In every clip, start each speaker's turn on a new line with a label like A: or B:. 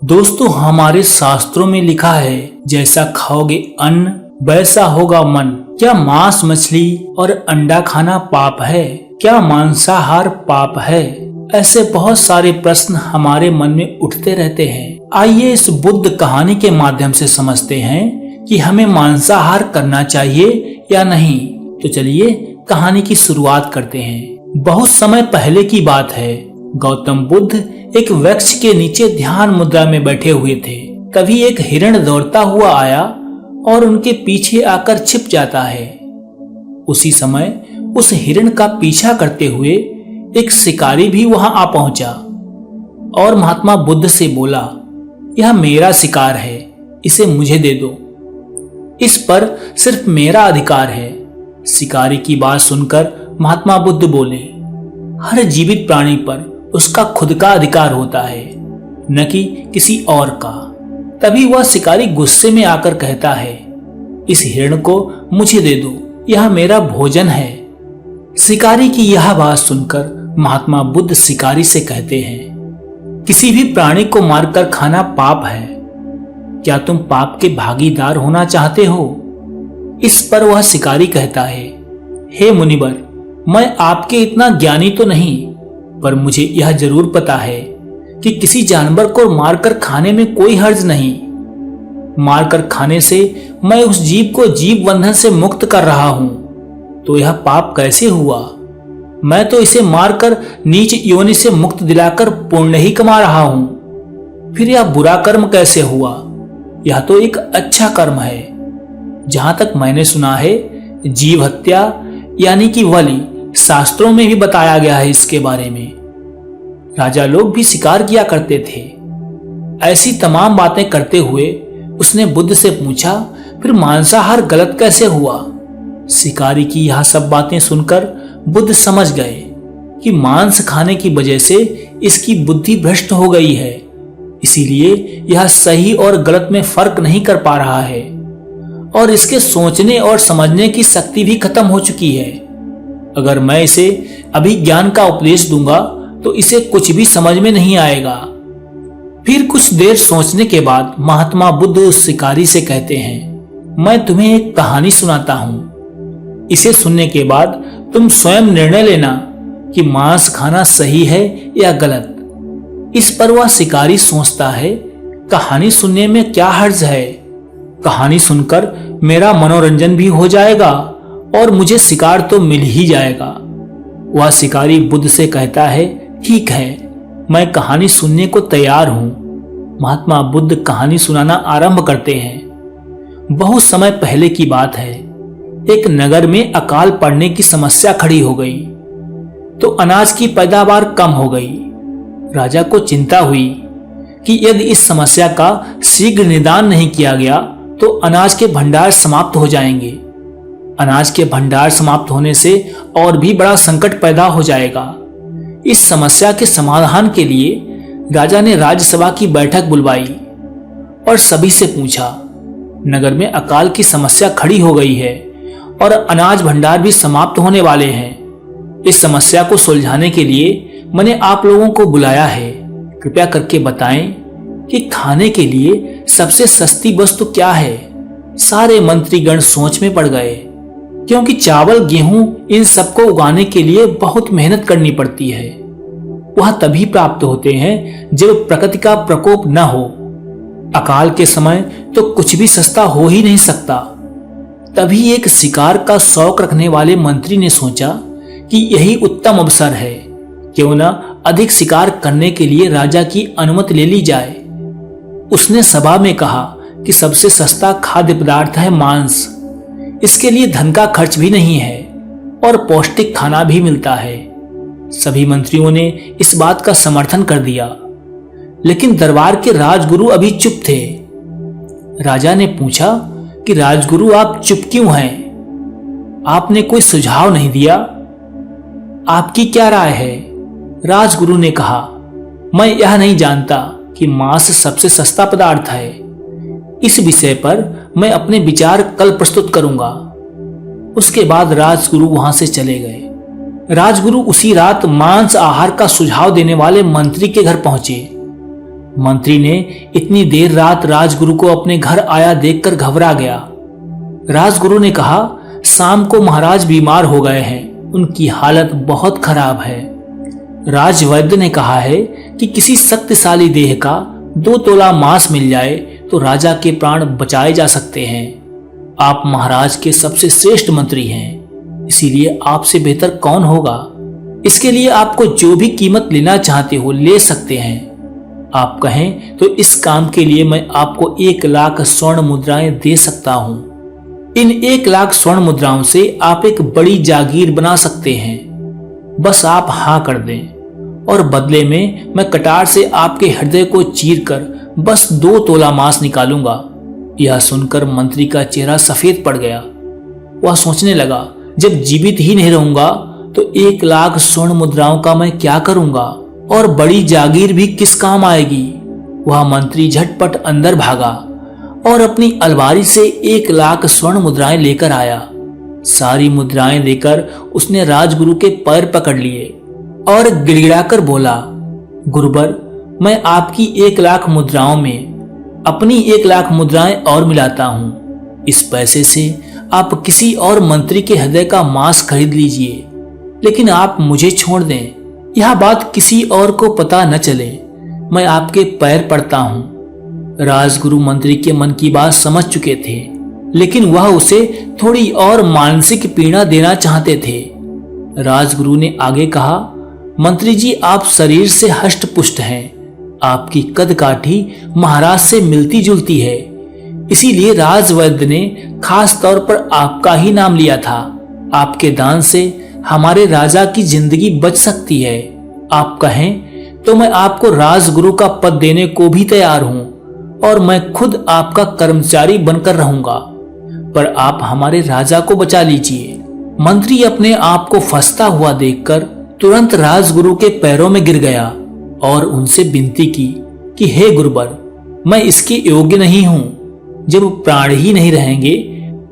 A: दोस्तों, हमारे शास्त्रों में लिखा है, जैसा खाओगे अन्न वैसा होगा मन। क्या मांस मछली और अंडा खाना पाप है? क्या मांसाहार पाप है? ऐसे बहुत सारे प्रश्न हमारे मन में उठते रहते हैं। आइए इस बुद्ध कहानी के माध्यम से समझते हैं कि हमें मांसाहार करना चाहिए या नहीं। तो चलिए कहानी की शुरुआत करते हैं। बहुत समय पहले की बात है। गौतम बुद्ध एक वृक्ष के नीचे ध्यान मुद्रा में बैठे हुए थे। तभी एक हिरण दौड़ता हुआ आया और उनके पीछे आकर छिप जाता है। उसी समय उस हिरण का पीछा करते हुए एक शिकारी भी वहां आ पहुंचा और महात्मा बुद्ध से बोला, यह मेरा शिकार है, इसे मुझे दे दो। इस पर सिर्फ मेरा अधिकार है। शिकारी की बात सुनकर महात्मा बुद्ध बोले, हर जीवित प्राणी पर उसका खुद का अधिकार होता है, न कि किसी और का। तभी वह शिकारी गुस्से में आकर कहता है, इस हिरण को मुझे दे दो, यह मेरा भोजन है। शिकारी की यह बात सुनकर महात्मा बुद्ध शिकारी से कहते हैं, किसी भी प्राणी को मारकर खाना पाप है। क्या तुम पाप के भागीदार होना चाहते हो? इस पर वह शिकारी कहता है, हे मुनिवर, मैं आपके इतना ज्ञानी तो नहीं, पर मुझे यह जरूर पता है कि किसी जानवर को मारकर खाने में कोई हर्ज नहीं। मारकर खाने से मैं उस जीव को जीव बंधन से मुक्त कर रहा हूं, तो यह पाप कैसे हुआ? मैं तो इसे मारकर नीच योनि से मुक्त दिलाकर पुण्य ही कमा रहा हूं। फिर यह बुरा कर्म कैसे हुआ? यह तो एक अच्छा कर्म है। जहां तक मैंने सुना है, जीव हत्या यानी कि बलि शास्त्रों में भी बताया गया है। इसके बारे में राजा लोग भी शिकार किया करते थे। ऐसी तमाम बातें करते हुए उसने बुद्ध से पूछा, फिर मांसाहार गलत कैसे हुआ? शिकारी की यह सब बातें सुनकर बुद्ध समझ गए कि मांस खाने की वजह से इसकी बुद्धि भ्रष्ट हो गई है। इसीलिए यह सही और गलत में फर्क नहीं कर पा रहा है और इसके सोचने और समझने की शक्ति भी खत्म हो चुकी है। अगर मैं इसे अभी ज्ञान का उपदेश दूंगा तो इसे कुछ भी समझ में नहीं आएगा। फिर कुछ देर सोचने के बाद महात्मा बुद्ध उस शिकारी से कहते हैं, मैं तुम्हें एक कहानी सुनाता हूं। इसे सुनने के बाद तुम स्वयं निर्णय लेना कि मांस खाना सही है या गलत। इस पर वह शिकारी सोचता है, कहानी सुनने में क्या हर्ज है? कहानी सुनकर मेरा मनोरंजन भी हो जाएगा और मुझे शिकार तो मिल ही जाएगा। वह शिकारी बुद्ध से कहता है, ठीक है, मैं कहानी सुनने को तैयार हूं। महात्मा बुद्ध कहानी सुनाना आरंभ करते हैं। बहुत समय पहले की बात है। एक नगर में अकाल पड़ने की समस्या खड़ी हो गई तो अनाज की पैदावार कम हो गई। राजा को चिंता हुई कि यदि इस समस्या का शीघ्र निदान नहीं किया गया तो अनाज के भंडार समाप्त हो जाएंगे। अनाज के भंडार समाप्त होने से और भी बड़ा संकट पैदा हो जाएगा। इस समस्या के समाधान के लिए राजा ने राज्यसभा की बैठक बुलवाई और सभी से पूछा, नगर में अकाल की समस्या खड़ी हो गई है और अनाज भंडार भी समाप्त होने वाले हैं। इस समस्या को सुलझाने के लिए मैंने आप लोगों को बुलाया है। कृपया करके बताएं कि खाने के लिए सबसे सस्ती वस्तु क्या है? सारे मंत्रीगण सोच में पड़ गए, क्योंकि चावल, गेहूं इन सबको उगाने के लिए बहुत मेहनत करनी पड़ती है। वह तभी प्राप्त होते हैं जब प्रकृति का प्रकोप न हो। अकाल के समय तो कुछ भी सस्ता हो ही नहीं सकता। तभी एक शिकार का शौक रखने वाले मंत्री ने सोचा कि यही उत्तम अवसर है, क्यों न अधिक शिकार करने के लिए राजा की अनुमति ले ली जाए। उसने सभा में कहा कि सबसे सस्ता खाद्य पदार्थ है मांस। इसके लिए धन का खर्च भी नहीं है और पौष्टिक खाना भी मिलता है। सभी मंत्रियों ने इस बात का समर्थन कर दिया, लेकिन दरबार के राजगुरु अभी चुप थे। राजा ने पूछा कि राजगुरु, आप चुप क्यों हैं? आपने कोई सुझाव नहीं दिया। आपकी क्या राय है? राजगुरु ने कहा, मैं यह नहीं जानता कि मांस सबसे सस्ता पदार्थ है। इस विषय पर मैं अपने विचार कल प्रस्तुत करूंगा। उसके बाद राजगुरु वहां से चले गए। राजगुरु उसी रात मांस आहार का सुझाव देने वाले मंत्री के घर पहुंचे मंत्री ने इतनी देर रात राजगुरु को अपने घर आया देखकर घबरा गया। राजगुरु ने कहा, शाम को महाराज बीमार हो गए हैं, उनकी हालत बहुत खराब है। राजवैद्य ने कहा है कि किसी शक्तिशाली देह का 2 तोला मांस मिल जाए तो राजा के प्राण बचाए जा सकते हैं। आप महाराज के सबसे श्रेष्ठ मंत्री हैं, इसीलिए आपसे बेहतर कौन होगा। इसके लिए आपको जो भी कीमत लेना चाहते हो ले सकते हैं। आप कहें तो इस काम के लिए मैं आपको 1 लाख स्वर्ण मुद्राएं दे सकता हूं। इन 1 लाख स्वर्ण मुद्राओं से आप एक बड़ी जागीर बना सकते हैं। बस आप हां कर दें और बदले में मैं कटार से आपके हृदय को चीरकर बस 2 तोला मांस निकालूंगा। यह सुनकर मंत्री का चेहरा सफेद पड़ गया। वह सोचने लगा, जब जीवित ही नहीं रहूंगा तो 1 लाख स्वर्ण मुद्राओं का मैं क्या करूंगा और बड़ी जागीर भी किस काम आएगी। वह मंत्री झटपट अंदर भागा और अपनी अलमारी से 1 लाख स्वर्ण मुद्राएं लेकर आया। सारी मुद्राएं देकर उसने राजगुरु के पैर पकड़ लिए और गिड़गिड़ाकर बोला, गुरुवर, मैं आपकी 1 लाख मुद्राओं में अपनी 1 लाख मुद्राएं और मिलाता हूं। इस पैसे से आप किसी और मंत्री के हृदय का मांस खरीद लीजिए, लेकिन आप मुझे छोड़ दें। यह बात किसी और को पता न चले। मैं आपके पैर पड़ता हूं। राजगुरु मंत्री के मन की बात समझ चुके थे, लेकिन वह उसे थोड़ी और मानसिक पीड़ा देना चाहते थे। राजगुरु ने आगे कहा, मंत्री जी, आप शरीर से हष्ट पुष्ट हैं। आपकी कद काठी महाराज से मिलती जुलती है, इसीलिए राजवैद्य ने खास तौर पर आपका ही नाम लिया था। आपके दान से हमारे राजा की जिंदगी बच सकती है। आप कहें तो मैं आपको राजगुरु का पद देने को भी तैयार हूं और मैं खुद आपका कर्मचारी बनकर रहूंगा, पर आप हमारे राजा को बचा लीजिए। मंत्री अपने आप को फंसता हुआ देखकर तुरंत राजगुरु के पैरों में गिर गया और उनसे विनती की कि हे गुरुवर, मैं इसके योग्य नहीं हूं। जब प्राण ही नहीं रहेंगे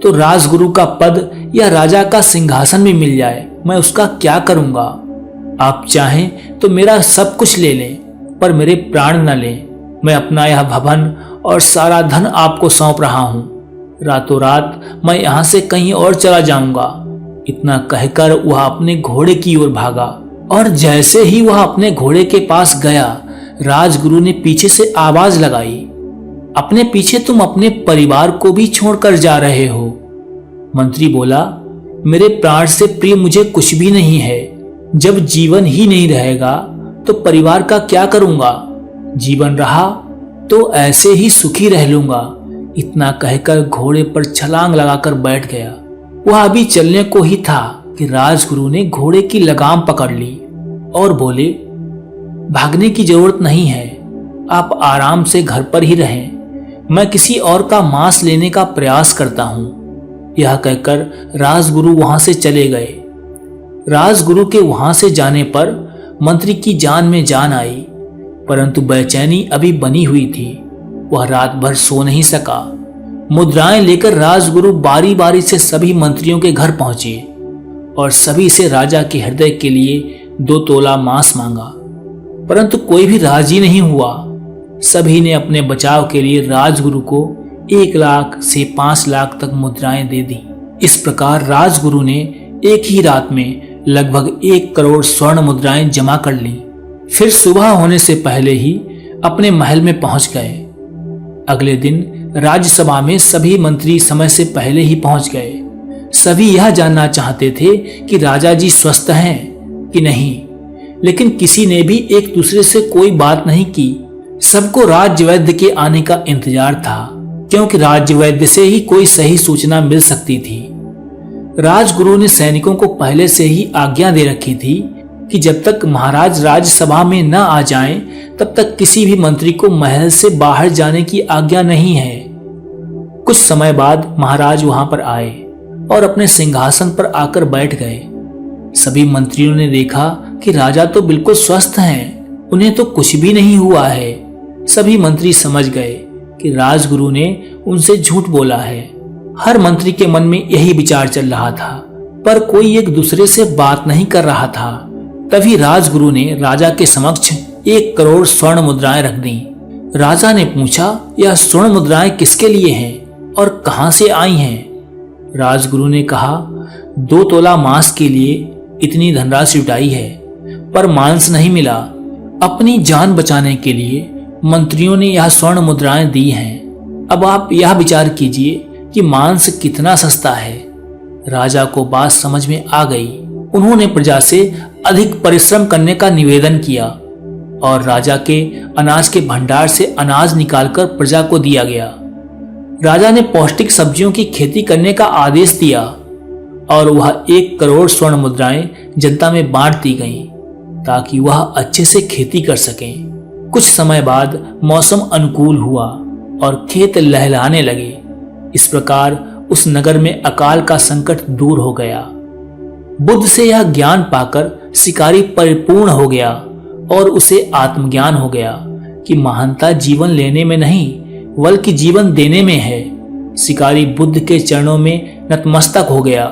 A: तो राजगुरु का पद या राजा का सिंहासन भी मिल जाए, मैं उसका क्या करूंगा। आप चाहें तो मेरा सब कुछ ले लें, पर मेरे प्राण न लें। मैं अपना यह भवन और सारा धन आपको सौंप रहा हूं। रातों रात मैं यहां से कहीं और चला जाऊंगा। इतना कहकर वह अपने घोड़े की ओर भागा और जैसे ही वह अपने घोड़े के पास गया, राजगुरु ने पीछे से आवाज लगाई, अपने पीछे तुम अपने परिवार को भी छोड़कर जा रहे हो। मंत्री बोला, मेरे प्राण से प्रिय मुझे कुछ भी नहीं है। जब जीवन ही नहीं रहेगा तो परिवार का क्या करूंगा। जीवन रहा तो ऐसे ही सुखी रह लूंगा। इतना कहकर घोड़े पर छलांग लगाकर बैठ गया। वह अभी चलने को ही था कि राजगुरु ने घोड़े की लगाम पकड़ ली और बोले, भागने की जरूरत नहीं है, आप आराम से घर पर ही रहें। मैं किसी और का मांस लेने का प्रयास करता हूं। यह कहकर राजगुरु वहां से चले गए। राजगुरु के वहां से जाने पर मंत्री की जान में जान आई, परंतु बेचैनी अभी बनी हुई थी। वह रात भर सो नहीं सका। मुद्राएं लेकर राजगुरु बारी बारी से सभी मंत्रियों के घर पहुंचे और सभी से राजा के हृदय के लिए 2 तोला मांस मांगा, परंतु कोई भी राजी नहीं हुआ। सभी ने अपने बचाव के लिए राजगुरु को 1 लाख से 5 लाख तक मुद्राएं दे दी। इस प्रकार राजगुरु ने एक ही रात में लगभग 1 करोड़ स्वर्ण मुद्राएं जमा कर ली। फिर सुबह होने से पहले ही अपने महल में पहुंच गए। अगले दिन राज्यसभा में सभी मंत्री समय से पहले ही पहुंच गए। सभी यह जानना चाहते थे कि राजा जी स्वस्थ हैं कि नहीं, लेकिन किसी ने भी एक दूसरे से कोई बात नहीं की। सबको राज्यवैद्य के आने का इंतजार था, क्योंकि राज्यवैद्य से ही कोई सही सूचना मिल सकती थी। राजगुरु ने सैनिकों को पहले से ही आज्ञा दे रखी थी कि जब तक महाराज राज्यसभा में न आ जाएं, तब तक किसी भी मंत्री को महल से बाहर जाने की आज्ञा नहीं है। कुछ समय बाद महाराज वहां पर आए और अपने सिंहासन पर आकर बैठ गए। सभी मंत्रियों ने देखा कि राजा तो बिल्कुल स्वस्थ हैं, उन्हें तो कुछ भी नहीं हुआ है। सभी मंत्री समझ गए कि राजगुरु ने उनसे झूठ बोला है। हर मंत्री के मन में यही विचार चल रहा था, पर कोई एक दूसरे से बात नहीं कर रहा था। तभी राजगुरु ने राजा के समक्ष 1 करोड़ स्वर्ण मुद्राएं रख दी। राजा ने पूछा, यह स्वर्ण मुद्राएं किसके लिए हैं और कहां से आई हैं? राजगुरु ने कहा, 2 तोला मांस के लिए इतनी धनराशि जुटाई है, पर मांस नहीं मिला। अपनी जान बचाने के लिए मंत्रियों ने यह स्वर्ण मुद्राएं दी हैं। अब आप यह विचार कीजिए कि मांस कितना सस्ता है। राजा को बात समझ में आ गई। उन्होंने प्रजा से अधिक परिश्रम करने का निवेदन किया और राजा के अनाज के भंडार से अनाज निकालकर प्रजा को दिया गया। राजा ने पौष्टिक सब्जियों की खेती करने का आदेश दिया और वह 1 करोड़ स्वर्ण मुद्राएं जनता में बांट दी गईं, ताकि वह अच्छे से खेती कर सकें। कुछ समय बाद मौसम अनुकूल हुआ और खेत लहलहाने लगे। इस प्रकार उस नगर में अकाल का संकट दूर हो गया। बुद्ध से यह ज्ञान पाकर शिकारी परिपूर्ण हो गया और उसे आत्मज्ञान हो गया कि महानता जीवन लेने में नहीं बल्कि जीवन देने में है। शिकारी बुद्ध के चरणों में नतमस्तक हो गया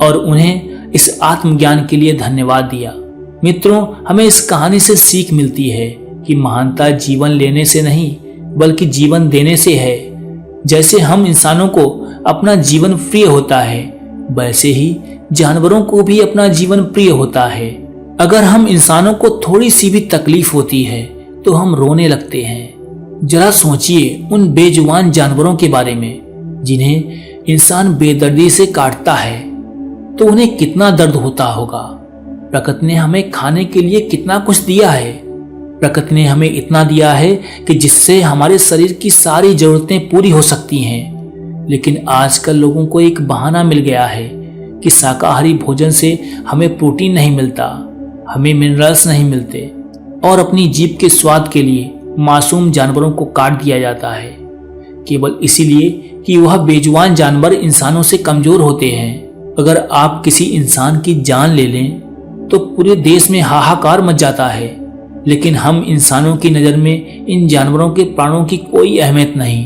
A: और उन्हें इस आत्मज्ञान के लिए धन्यवाद दिया। मित्रों, हमें इस कहानी से सीख मिलती है कि महानता जीवन लेने से नहीं बल्कि जीवन देने से है। जैसे हम इंसानों को अपना जीवन प्रिय होता है, वैसे ही जानवरों को भी अपना जीवन प्रिय होता है। अगर हम इंसानों को थोड़ी सी भी तकलीफ होती है तो हम रोने लगते हैं। जरा सोचिए उन बेजुबान जानवरों के बारे में जिन्हें इंसान बेदर्दी से काटता है, तो उन्हें कितना दर्द होता होगा। प्रकृति ने हमें खाने के लिए कितना कुछ दिया है। प्रकृति ने हमें इतना दिया है कि जिससे हमारे शरीर की सारी जरूरतें पूरी हो सकती हैं। लेकिन आजकल लोगों को एक बहाना मिल गया है कि शाकाहारी भोजन से हमें प्रोटीन नहीं मिलता, हमें मिनरल्स नहीं मिलते, और अपनी जीभ के स्वाद के लिए मासूम जानवरों को काट दिया जाता है, केवल इसीलिए कि वह बेजुबान जानवर इंसानों से कमजोर होते हैं। अगर आप किसी इंसान की जान ले लें तो पूरे देश में हाहाकार मच जाता है, लेकिन हम इंसानों की नज़र में इन जानवरों के प्राणों की कोई अहमियत नहीं।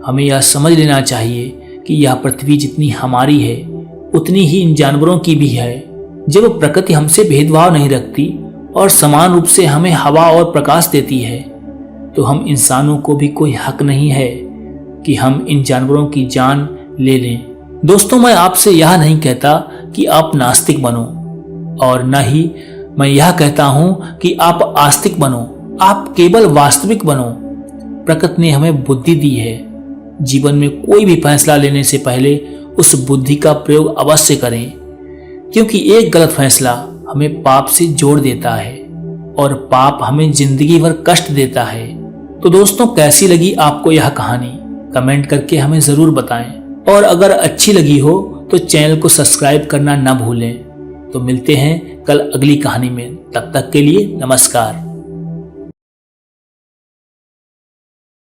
A: हमें यह समझ लेना चाहिए कि यह पृथ्वी जितनी हमारी है उतनी ही इन जानवरों की भी है। जब प्रकृति हमसे भेदभाव नहीं रखती और समान रूप से हमें हवा और प्रकाश देती है, तो हम इंसानों को भी कोई हक नहीं है कि हम इन जानवरों की जान ले लें। दोस्तों, मैं आपसे यह नहीं कहता कि आप नास्तिक बनो, और न ही मैं यह कहता हूं कि आप आस्तिक बनो। आप केवल वास्तविक बनो। प्रकृति ने हमें बुद्धि दी है। जीवन में कोई भी फैसला लेने से पहले उस बुद्धि का प्रयोग अवश्य करें, क्योंकि एक गलत फैसला हमें पाप से जोड़ देता है और पाप हमें जिंदगी भर कष्ट देता है। तो दोस्तों, कैसी लगी आपको यह कहानी? कमेंट करके हमें जरूर बताएं, और अगर अच्छी लगी हो तो चैनल को सब्सक्राइब करना न भूलें। तो मिलते हैं कल अगली कहानी में। तब तक के लिए नमस्कार।